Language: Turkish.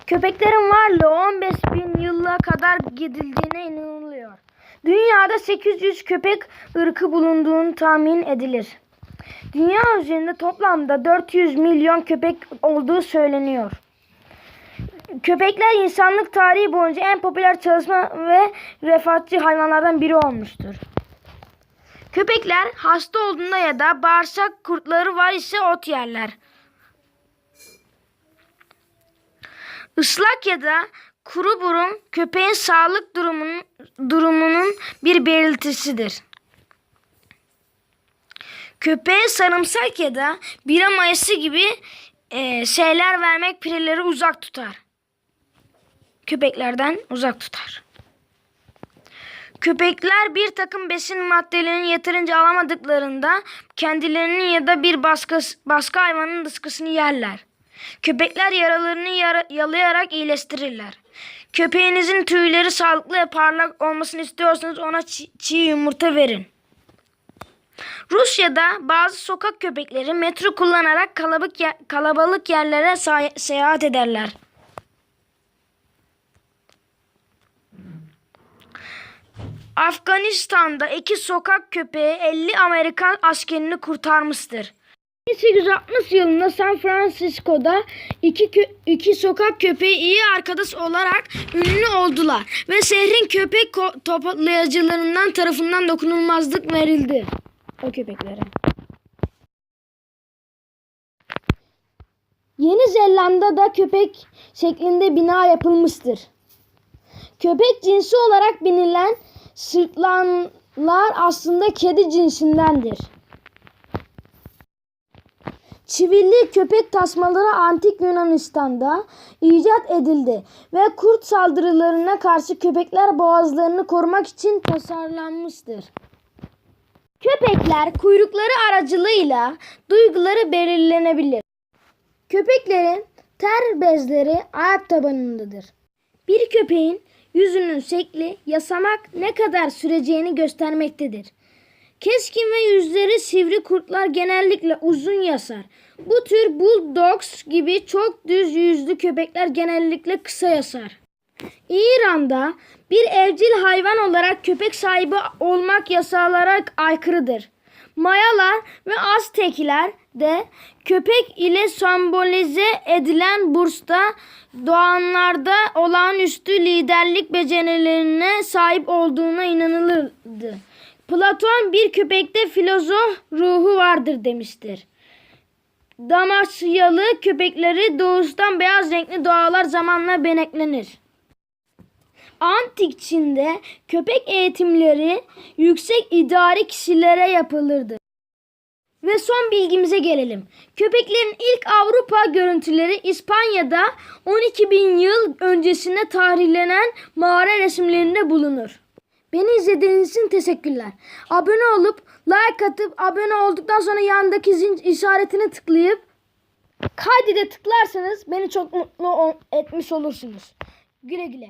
Köpeklerin varlığı 15.000 yıla kadar gidildiğine inanılıyor. Dünyada 800 köpek ırkı bulunduğunu tahmin edilir. Dünya üzerinde toplamda 400 milyon köpek olduğu söyleniyor. Köpekler insanlık tarihi boyunca en popüler çalışma ve refahatçı hayvanlardan biri olmuştur. Köpekler hasta olduğunda ya da bağırsak kurtları var ise ot yerler. Islak ya da kuru burun köpeğin sağlık durumunun bir belirtisidir. Köpeğe sarımsak ya da bira mayası gibi şeyler vermek pireleri uzak tutar. Köpeklerden uzak tutar. Köpekler bir takım besin maddelerini yeterince alamadıklarında kendilerinin ya da bir başka hayvanın dışkısını yerler. Köpekler yaralarını yalayarak iyileştirirler. Köpeğinizin tüyleri sağlıklı ve parlak olmasını istiyorsanız ona çiğ yumurta verin. Rusya'da bazı sokak köpekleri metro kullanarak kalabalık yerlere seyahat ederler. Afganistan'da 2 sokak köpeği 50 Amerikan askerini kurtarmıştır. 1860 yılında San Francisco'da iki sokak köpeği iyi arkadaş olarak ünlü oldular ve şehrin köpek toplayıcılarından tarafından dokunulmazlık verildi o köpeklere. Yeni Zelanda'da köpek şeklinde bina yapılmıştır. Köpek cinsi olarak bilinen sırtlanlar aslında kedi cinsindendir. Çivili köpek tasmaları antik Yunanistan'da icat edildi ve kurt saldırılarına karşı köpekler boğazlarını korumak için tasarlanmıştır. Köpekler kuyrukları aracılığıyla duyguları belirlenebilir. Köpeklerin ter bezleri ayak tabanındadır. Bir köpeğin yüzünün şekli yasamak ne kadar süreceğini göstermektedir. Keskin ve yüzleri sivri kurtlar genellikle uzun yasar. Bu tür bulldogs gibi çok düz yüzlü köpekler genellikle kısa yasar. İran'da bir evcil hayvan olarak köpek sahibi olmak yasalara aykırıdır. Mayalar ve Aztekler de köpek ile sembolize edilen Burs'ta doğanlarda olağanüstü liderlik becerilerine sahip olduğuna inanılırdı. Platon bir köpekte filozof ruhu vardır demiştir. Damasyalı köpekleri doğuştan beyaz renkli doğalar zamanla beneklenir. Antik Çin'de köpek eğitimleri yüksek idari kişilere yapılırdı. Ve son bilgimize gelelim. Köpeklerin ilk Avrupa görüntüleri İspanya'da 12.000 yıl öncesine tarihlenen mağara resimlerinde bulunur. Beni izlediğiniz için teşekkürler. Abone olup like atıp abone olduktan sonra yandaki zil işaretine tıklayıp kaydede tıklarsanız beni çok mutlu etmiş olursunuz. Güle güle.